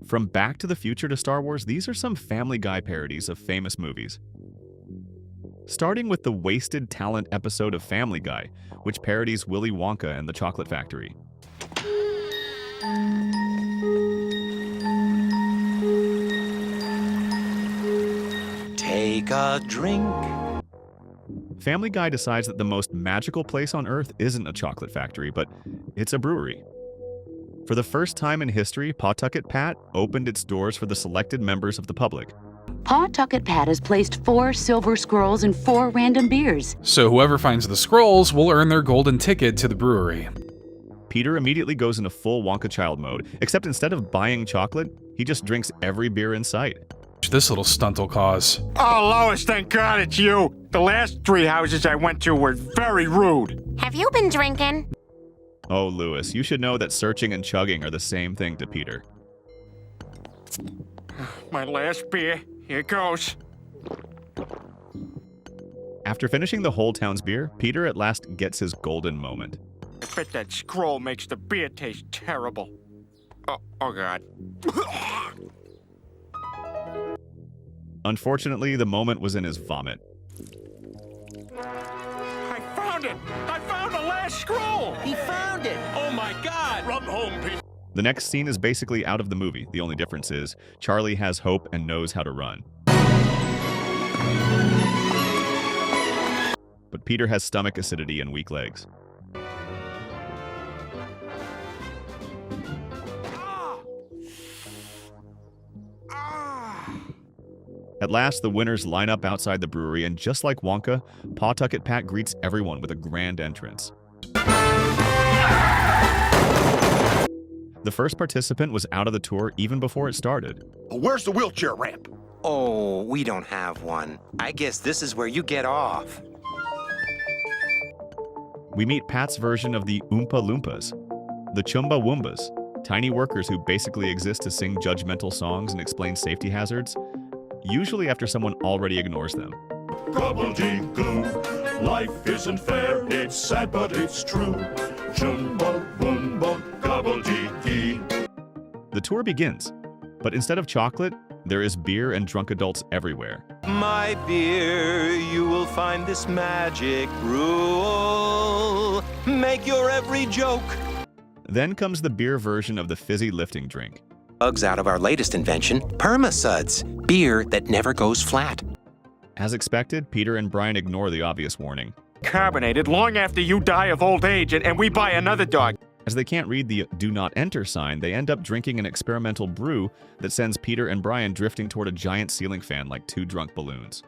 From Back to the Future to Star Wars, these are some Family Guy parodies of famous movies. Starting with the Wasted Talent episode of Family Guy, which parodies Willy Wonka and the Chocolate Factory. Take a drink. Family Guy decides that the most magical place on Earth isn't a chocolate factory, but it's a brewery. For the first time in history, Pawtucket Pat opened its doors for the selected members of the public. Pawtucket Pat has placed 4 silver scrolls and 4 random beers. So whoever finds the scrolls will earn their golden ticket to the brewery. Peter immediately goes into full Wonka child mode, except instead of buying chocolate, he just drinks every beer in sight. This little stunt will cause. Oh, Lois, thank God it's you. The last 3 houses I went to were very rude. Have you been drinking? Oh, Lewis, you should know that searching and chugging are the same thing to Peter. My last beer. Here goes. After finishing the whole town's beer, Peter at last gets his golden moment. I bet that scroll makes the beer taste terrible. Oh God. Unfortunately, the moment was in his vomit. I found it! I found the last scroll! He found it! Oh my God! Run home, Pete. The next scene is basically out of the movie. The only difference is Charlie has hope and knows how to run. But Peter has stomach acidity and weak legs. At last, the winners line up outside the brewery, and just like Wonka, Pawtucket Pat greets everyone with a grand entrance. The first participant was out of the tour even before it started. Where's the wheelchair ramp? Oh, we don't have one. I guess this is where you get off. We meet Pat's version of the Oompa Loompas, the Chumba Woombas, tiny workers who basically exist to sing judgmental songs and explain safety hazards, usually after someone already ignores them. Gobbledygook, life isn't fair, it's sad but it's true. Chumba Woomba, gobbledygee. The tour begins, but instead of chocolate, there is beer and drunk adults everywhere. My beer, you will find this magic rule. Make your every joke. Then comes the beer version of the fizzy lifting drink. Bugs out of our latest invention, Permasuds, beer that never goes flat. As expected, Peter and Brian ignore the obvious warning. Carbonated long after you die of old age and we buy another dog. As they can't read the "Do Not Enter" sign, they end up drinking an experimental brew that sends Peter and Brian drifting toward a giant ceiling fan like 2 drunk balloons.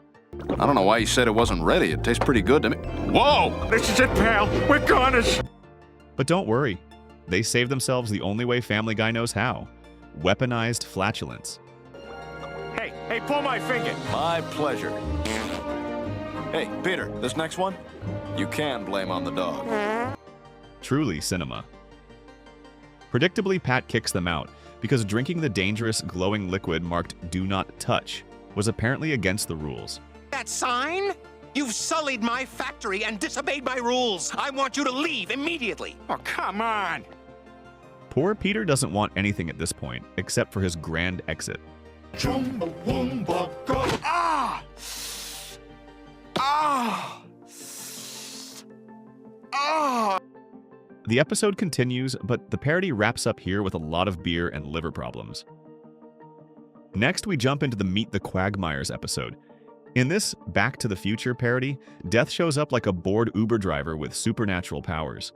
I don't know why you said it wasn't ready. It tastes pretty good to me. Whoa! This is it, pal. We're goners. But don't worry. They save themselves the only way Family Guy knows how. Weaponized flatulence. Hey, pull my finger. My pleasure. Hey, Peter, this next one, you can blame on the dog. Truly cinema. Predictably, Pat kicks them out because drinking the dangerous glowing liquid marked "Do Not Touch" was apparently against the rules. That sign? You've sullied my factory and disobeyed my rules. I want you to leave immediately. Oh, come on. Poor Peter doesn't want anything at this point, except for his grand exit. Chumba Woomba, Ah! Ah! Ah! The episode continues, but the parody wraps up here with a lot of beer and liver problems. Next, we jump into the Meet the Quagmires episode. In this Back to the Future parody, Death shows up like a bored Uber driver with supernatural powers.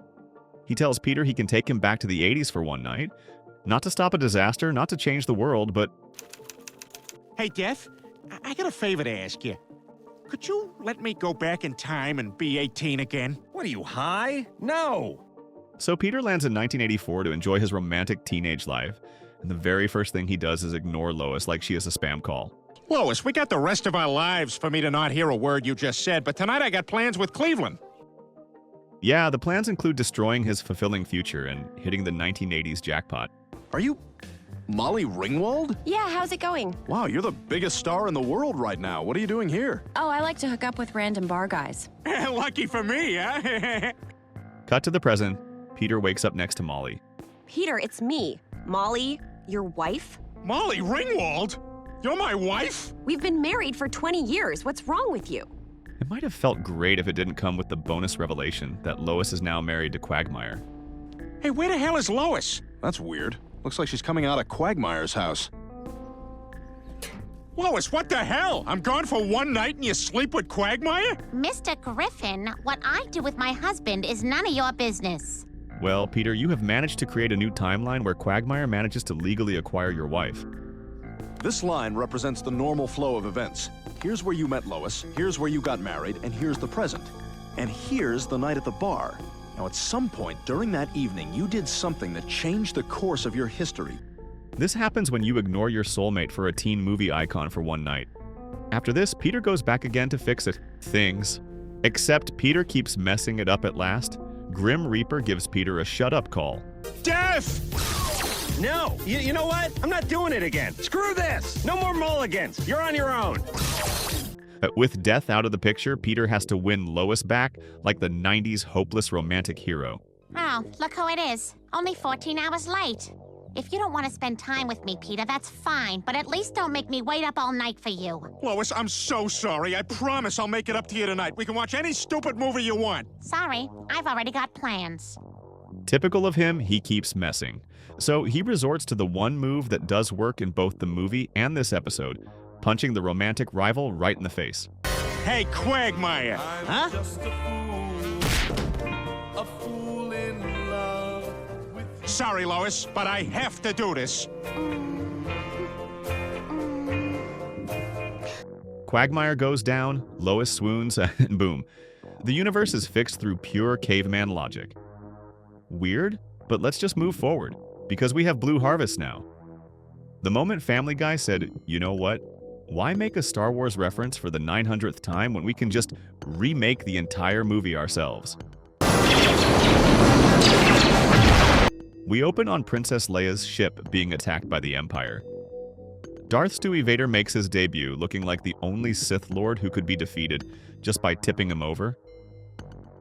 He tells Peter he can take him back to the 80s for one night, not to stop a disaster, not to change the world, but... Hey, Death, I got a favor to ask you. Could you let me go back in time and be 18 again? What are you, high? No! So Peter lands in 1984 to enjoy his romantic teenage life, and the very first thing he does is ignore Lois like she is a spam call. Lois, we got the rest of our lives for me to not hear a word you just said, but tonight I got plans with Cleveland. Yeah, the plans include destroying his fulfilling future and hitting the 1980s jackpot. Are you Molly Ringwald? Yeah, how's it going? Wow, you're the biggest star in the world right now. What are you doing here? Oh, I like to hook up with random bar guys. Lucky for me, huh? Cut to the present. Peter wakes up next to Molly. Peter, it's me, Molly, your wife. Molly Ringwald? You're my wife? We've been married for 20 years. What's wrong with you? It might have felt great if it didn't come with the bonus revelation that Lois is now married to Quagmire. Hey, where the hell is Lois? That's weird. Looks like she's coming out of Quagmire's house. Lois, what the hell? I'm gone for one night and you sleep with Quagmire? Mr. Griffin, what I do with my husband is none of your business. Well, Peter, you have managed to create a new timeline where Quagmire manages to legally acquire your wife. This line represents the normal flow of events. Here's where you met Lois, here's where you got married, and here's the present. And here's the night at the bar. Now, at some point during that evening, you did something that changed the course of your history. This happens when you ignore your soulmate for a teen movie icon for one night. After this, Peter goes back again to fix it. Things. Except Peter keeps messing it up at last. Grim Reaper gives Peter a shut-up call. Death! No! You know what? I'm not doing it again. Screw this! No more mulligans. You're on your own. With Death out of the picture, Peter has to win Lois back like the 90s hopeless romantic hero. Oh, look who it is. Only 14 hours late. If you don't want to spend time with me, Peter, that's fine, but at least don't make me wait up all night for you. Lois, I'm so sorry. I promise I'll make it up to you tonight. We can watch any stupid movie you want. Sorry, I've already got plans. Typical of him, he keeps messing. So he resorts to the one move that does work in both the movie and this episode, punching the romantic rival right in the face. Hey, Quagmire! Huh? Sorry, Lois, but I have to do this. Quagmire goes down, Lois swoons, and boom. The universe is fixed through pure caveman logic. Weird, but let's just move forward, because we have Blue Harvest now. The moment Family Guy said, you know what? Why make a Star Wars reference for the 900th time when we can just remake the entire movie ourselves? We open on Princess Leia's ship being attacked by the Empire. Darth Stewie Vader makes his debut looking like the only Sith Lord who could be defeated just by tipping him over.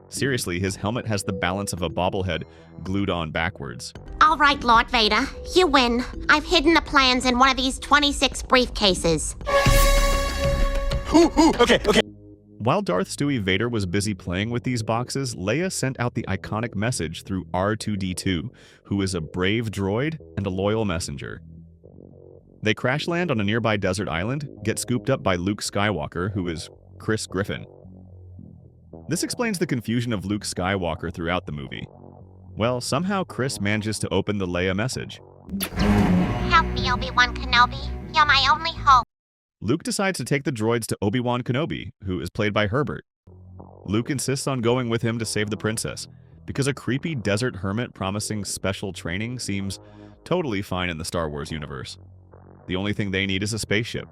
Seriously, his helmet has the balance of a bobblehead glued on backwards. All right, Lord Vader, you win. I've hidden the plans in one of these 26 briefcases. Okay. While Darth Stewie Vader was busy playing with these boxes, Leia sent out the iconic message through R2-D2, who is a brave droid and a loyal messenger. They crash land on a nearby desert island, get scooped up by Luke Skywalker, who is Chris Griffin. This explains the confusion of Luke Skywalker throughout the movie. Well, somehow Chris manages to open the Leia message. Help me, Obi-Wan Kenobi. You're my only hope. Luke decides to take the droids to Obi-Wan Kenobi, who is played by Herbert. Luke insists on going with him to save the princess, because a creepy desert hermit promising special training seems totally fine in the Star Wars universe. The only thing they need is a spaceship.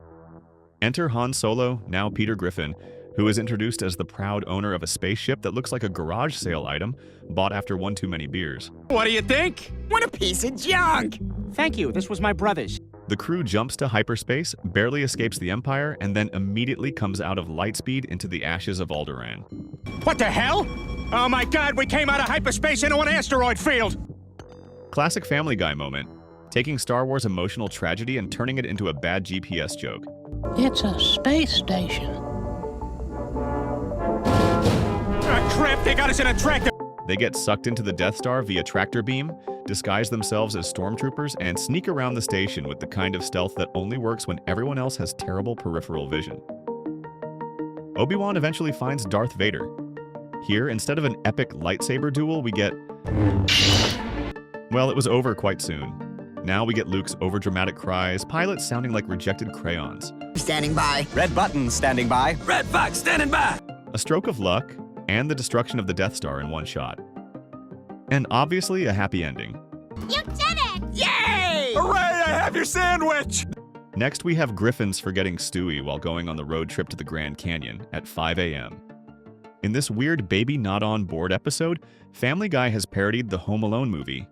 Enter Han Solo, now Peter Griffin, who is introduced as the proud owner of a spaceship that looks like a garage sale item bought after one too many beers. What do you think? What a piece of junk! Thank you, this was my brother's. The crew jumps to hyperspace, barely escapes the Empire, and then immediately comes out of lightspeed into the ashes of Alderaan. What the hell? Oh my god, we came out of hyperspace into an asteroid field! Classic Family Guy moment, taking Star Wars emotional tragedy and turning it into a bad GPS joke. It's a space station. Ah, crap, they got us in a tractor! They get sucked into the Death Star via tractor beam, disguise themselves as stormtroopers, and sneak around the station with the kind of stealth that only works when everyone else has terrible peripheral vision. Obi-Wan eventually finds Darth Vader. Here, instead of an epic lightsaber duel, we get... Well, it was over quite soon. Now we get Luke's overdramatic cries, pilots sounding like rejected crayons. Standing by. Red button standing by. Red fox standing by. A stroke of luck, and the destruction of the Death Star in one shot. And obviously a happy ending. You did it! Yay! Hooray, I have your sandwich! Next, we have Griffins forgetting Stewie while going on the road trip to the Grand Canyon at 5 a.m. In this weird baby not on board episode, Family Guy has parodied the Home Alone movie.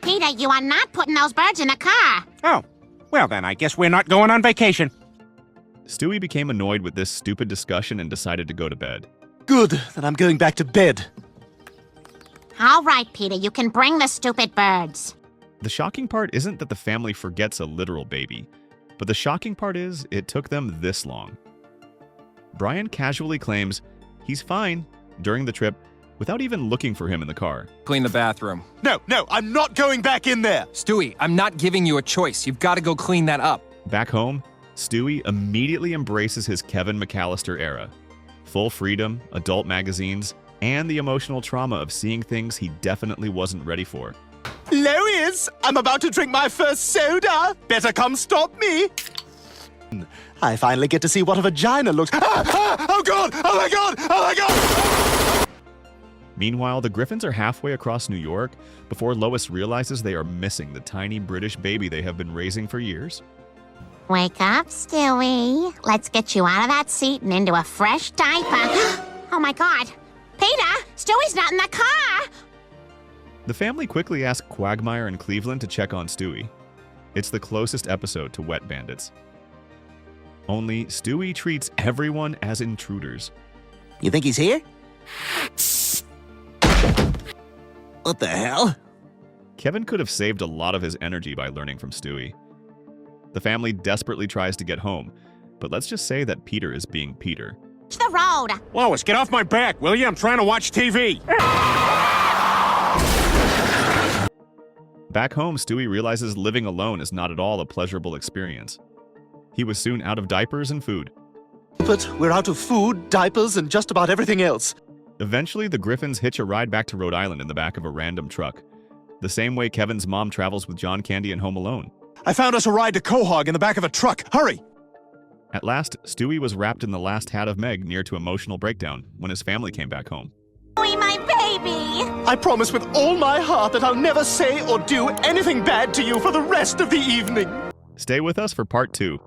Peter, you are not putting those birds in the car. Oh, well then, I guess we're not going on vacation. Stewie became annoyed with this stupid discussion and decided to go to bed. Good, then I'm going back to bed. All right, Peter, you can bring the stupid birds. The shocking part isn't that the family forgets a literal baby, but the shocking part is it took them this long. Brian casually claims he's fine during the trip without even looking for him in the car. Clean the bathroom. No, I'm not going back in there. Stewie, I'm not giving you a choice. You've got to go clean that up. Back home, Stewie immediately embraces his Kevin McAllister era. Full freedom, adult magazines, and the emotional trauma of seeing things he definitely wasn't ready for. Lois, I'm about to drink my first soda. Better come stop me. I finally get to see what a vagina looks. Oh God! Oh my God! Oh my God! Meanwhile, the Griffins are halfway across New York before Lois realizes they are missing the tiny British baby they have been raising for years. Wake up, Stewie. Let's get you out of that seat and into a fresh diaper. Oh my God. Peter, Stewie's not in the car. The family quickly ask Quagmire and Cleveland to check on Stewie. It's the closest episode to Wet Bandits. Only Stewie treats everyone as intruders. You think he's here? What the hell? Kevin could have saved a lot of his energy by learning from Stewie. The family desperately tries to get home, but let's just say that Peter is being Peter. To the road. Lois, get off my back, will you? I'm trying to watch TV. Back home, Stewie realizes living alone is not at all a pleasurable experience. He was soon out of diapers and food. But we're out of food, diapers, and just about everything else. Eventually, the Griffins hitch a ride back to Rhode Island in the back of a random truck, the same way Kevin's mom travels with John Candy in Home Alone. I found us a ride to Quahog in the back of a truck. Hurry! At last, Stewie was wrapped in the last hat of Meg near to emotional breakdown when his family came back home. Stewie, my baby. I promise with all my heart that I'll never say or do anything bad to you for the rest of the evening. Stay with us for part 2.